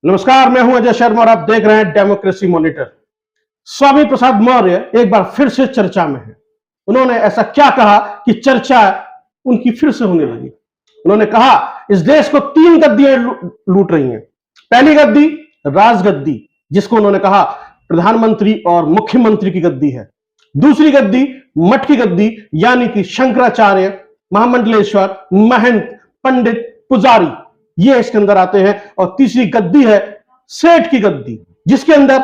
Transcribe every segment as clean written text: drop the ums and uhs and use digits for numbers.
नमस्कार, मैं हूं अजय शर्मा और आप देख रहे हैं डेमोक्रेसी मॉनिटर। स्वामी प्रसाद मौर्य एक बार फिर से चर्चा में है। उन्होंने ऐसा क्या कहा कि चर्चा उनकी फिर से होने लगी। उन्होंने कहा इस देश को तीन गद्दियां लूट रही हैं। पहली गद्दी राजगद्दी, जिसको उन्होंने कहा प्रधानमंत्री और मुख्यमंत्री की गद्दी है। दूसरी गद्दी मठ की गद्दी, यानी कि शंकराचार्य, महामंडलेश्वर, महंत, पंडित, पुजारी, ये इसके अंदर आते हैं। और तीसरी गद्दी है सेठ की गद्दी, जिसके अंदर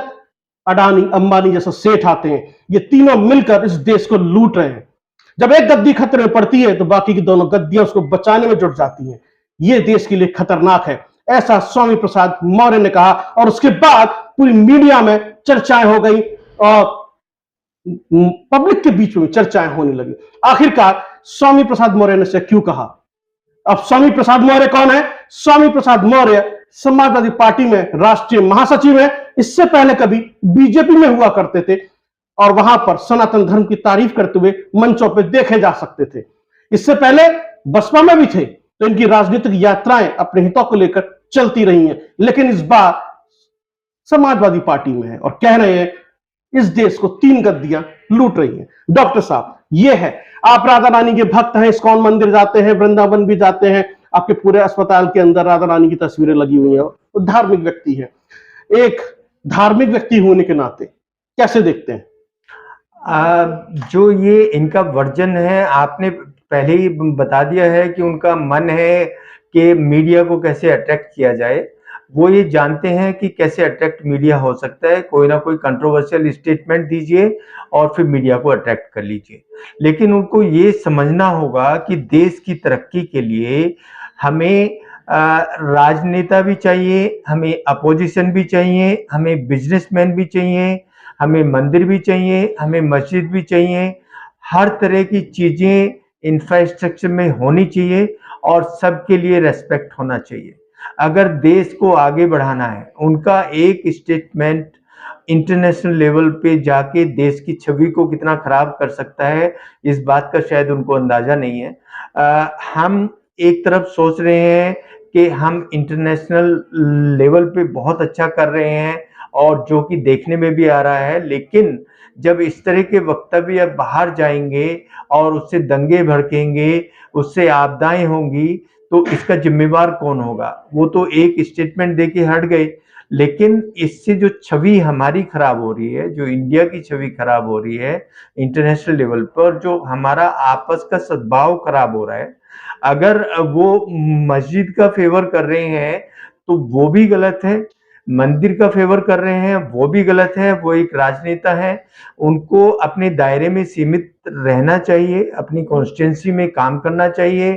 अडानी अंबानी जैसे सेठ आते हैं। ये तीनों मिलकर इस देश को लूट रहे हैं। जब एक गद्दी खतरे में पड़ती है तो बाकी की दोनों गद्दियां उसको बचाने में जुट जाती हैं। ये देश के लिए खतरनाक है, ऐसा स्वामी प्रसाद मौर्य ने कहा। और उसके बाद पूरी मीडिया में चर्चाएं हो गई और पब्लिक के बीच में चर्चाएं होने लगी। आखिरकार स्वामी प्रसाद मौर्य ने से क्यों कहा? अब स्वामी प्रसाद मौर्य कौन है? स्वामी प्रसाद मौर्य समाजवादी पार्टी में राष्ट्रीय महासचिव है। इससे पहले कभी बीजेपी में हुआ करते थे और वहां पर सनातन धर्म की तारीफ करते हुए मंचों पर देखे जा सकते थे। इससे पहले बसपा में भी थे, तो इनकी राजनीतिक यात्राएं अपने हितों को लेकर चलती रही हैं। लेकिन इस बार समाजवादी पार्टी में है और कह रहे हैं इस देश को तीन गद्दियां लूट रही हैं। डॉक्टर साहब, ये है, आप राधा रानी के भक्त हैं, इस्कॉन मंदिर जाते हैं, वृंदावन भी जाते हैं, आपके पूरे अस्पताल के अंदर राधा रानी की तस्वीरें लगी हुई हैं, और धार्मिक व्यक्ति हैं। एक धार्मिक व्यक्ति होने के नाते कैसे देखते हैं? जो ये इनका वर्जन है, आपने पहले ही बता दिया है कि उनका मन है कि मीडिया को कैसे अट्रैक्ट किया जाए। वो ये जानते हैं कि कैसे अट्रैक्ट मीडिया हो सकता है। कोई ना कोई कंट्रोवर्शियल स्टेटमेंट दीजिए और फिर मीडिया को अट्रैक्ट कर लीजिए। लेकिन उनको ये समझना होगा कि देश की तरक्की के लिए हमें राजनेता भी चाहिए, हमें अपोजिशन भी चाहिए, हमें बिजनेसमैन भी चाहिए, हमें मंदिर भी चाहिए, हमें मस्जिद भी चाहिए। हर तरह की चीजें इंफ्रास्ट्रक्चर में होनी चाहिए और सबके लिए रेस्पेक्ट होना चाहिए। अगर देश को आगे बढ़ाना है, उनका एक स्टेटमेंट इंटरनेशनल लेवल पे जाके देश की छवि को कितना खराब कर सकता है, इस बात का शायद उनको अंदाजा नहीं है। हम एक तरफ सोच रहे हैं कि हम इंटरनेशनल लेवल पे बहुत अच्छा कर रहे हैं और जो कि देखने में भी आ रहा है, लेकिन जब इस तरह के वक्तव्य बाहर जाएंगे और उससे दंगे भड़केंगे, उससे आपदाएं होंगी, तो इसका जिम्मेवार कौन होगा? वो तो एक स्टेटमेंट देके हट गए, लेकिन इससे जो छवि हमारी खराब हो रही है, जो इंडिया की छवि खराब हो रही है इंटरनेशनल लेवल पर, जो हमारा आपस का सद्भाव खराब हो रहा है। अगर वो मस्जिद का फेवर कर रहे हैं तो वो भी गलत है, मंदिर का फेवर कर रहे हैं वो भी गलत है। वो एक राजनेता है, उनको अपने दायरे में सीमित रहना चाहिए, अपनी कॉन्स्टिट्यूंसी में काम करना चाहिए।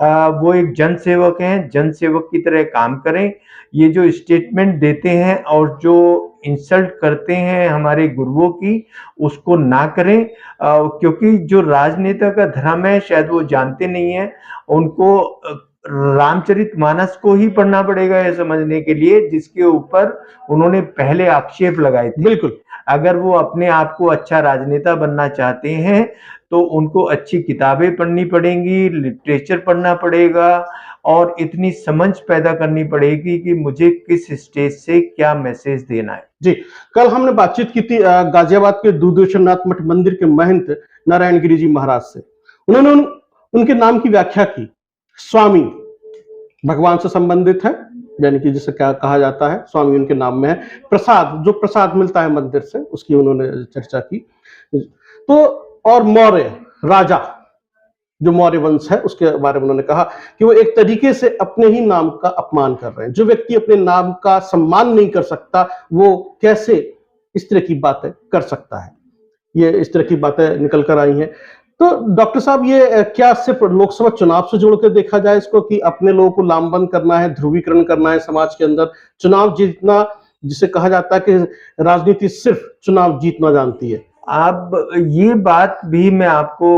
वो एक जन सेवक हैं, जन सेवक की तरह काम करें। ये जो स्टेटमेंट देते हैं और जो इंसल्ट करते हैं हमारे गुरुओं की, उसको ना करें। क्योंकि जो राजनेता का धर्म है शायद वो जानते नहीं है। उनको रामचरितमानस को ही पढ़ना पड़ेगा ये समझने के लिए, जिसके ऊपर उन्होंने पहले आक्षेप लगाए थे। बिल्कुल। अगर वो अपने आप को अच्छा राजनेता बनना चाहते हैं तो उनको अच्छी किताबें पढ़नी पड़ेंगी, लिटरेचर पढ़ना पड़ेगा और इतनी समझ पैदा करनी पड़ेगी कि मुझे किस स्टेज से क्या मैसेज देना है। जी, कल हमने बातचीत की थी गाजियाबाद के दूधेश्वरनाथ मठ मंदिर के महंत नारायण गिरी जी महाराज से। उन्होंने उनके नाम की व्याख्या की। स्वामी भगवान से संबंधित है, यानी कि जिसे क्या कहा जाता है, स्वामी उनके नाम में है। प्रसाद, जो प्रसाद मिलता है मंदिर से, उसकी उन्होंने चर्चा की। तो और मौर्य राजा, जो मौर्य वंश है, उसके बारे में उन्होंने कहा कि वो एक तरीके से अपने ही नाम का अपमान कर रहे हैं। जो व्यक्ति अपने नाम का सम्मान नहीं कर सकता, वो कैसे इस तरह की बातें कर सकता है? ये इस तरह की बातें निकल कर आई हैं। तो डॉक्टर साहब, ये क्या सिर्फ लोकसभा चुनाव से जोड़ कर देखा जाए इसको, कि अपने लोगों को लामबंद करना है, ध्रुवीकरण करना है समाज के अंदर, चुनाव जीतना, जिसे कहा जाता है कि राजनीति सिर्फ चुनाव जीतना जानती है? अब ये बात भी मैं आपको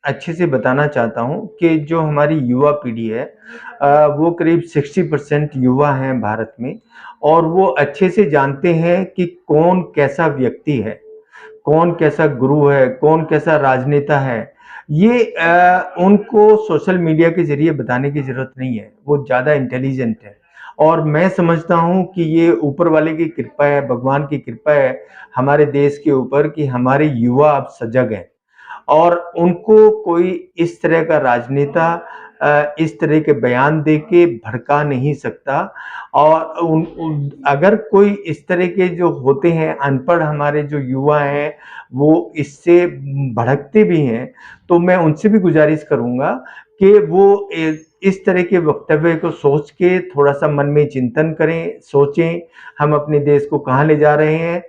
अच्छे से बताना चाहता हूँ कि जो हमारी युवा पीढ़ी है, वो करीब 60% युवा हैं भारत में, और वो अच्छे से जानते हैं कि कौन कैसा व्यक्ति है, कौन कैसा गुरु है, कौन कैसा राजनेता है। ये उनको सोशल मीडिया के जरिए बताने की जरूरत नहीं है, वो ज़्यादा इंटेलिजेंट है और मैं समझता हूँ कि ये ऊपर वाले की कृपा है, भगवान की कृपा है हमारे देश के ऊपर कि हमारे युवा अब सजग हैं और उनको कोई इस तरह का राजनेता इस तरह के बयान दे के भड़का नहीं सकता और अगर कोई इस तरह के जो होते हैं अनपढ़ हमारे जो युवा हैं वो इससे भड़कते भी हैं, तो मैं उनसे भी गुजारिश करूँगा कि वो इस तरह के वक्तव्य को सोच के थोड़ा-सा मन में चिंतन करें, सोचें हम अपने देश को कहाँ ले जा रहे हैं।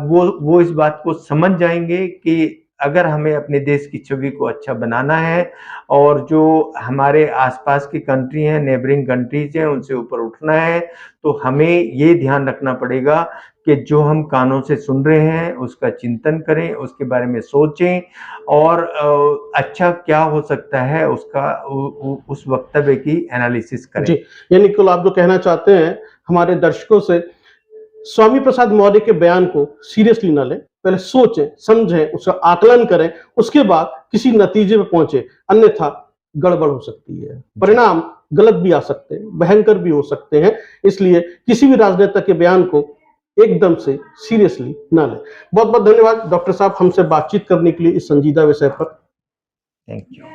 वो इस बात को समझ जाएँगे कि अगर हमें अपने देश की छवि को अच्छा बनाना है और जो हमारे आस-पास की कंट्री हैं, नेबरिंग कंट्रीज़ हैं, उनसे ऊपर उठना है, तो हमें ये ध्यान रखना पड़ेगा कि जो हम कानों से सुन रहे हैं, उसका चिंतन करें, उसके बारे में सोचें और अच्छा क्या हो सकता है उसका उस वक्तव्य की एनालिसिस करें। जी, यानी कुल आप जो कहना चाहते हैं हमारे दर्शकों से, स्वामी प्रसाद मौर्य के बयान को सीरियसली न लें, पहले सोचें, समझें, उसका आकलन करें, उसके बाद किसी नतीजे पे पहुंचे, अन्यथा गड़बड़ हो सकती है, परिणाम गलत भी आ सकते हैं, भयंकर भी हो सकते हैं। इसलिए किसी भी राजनेता के बयान को एकदम से सीरियसली ना लें। बहुत बहुत धन्यवाद डॉक्टर साहब हमसे बातचीत करने के लिए इस संजीदा विषय पर। Thank you.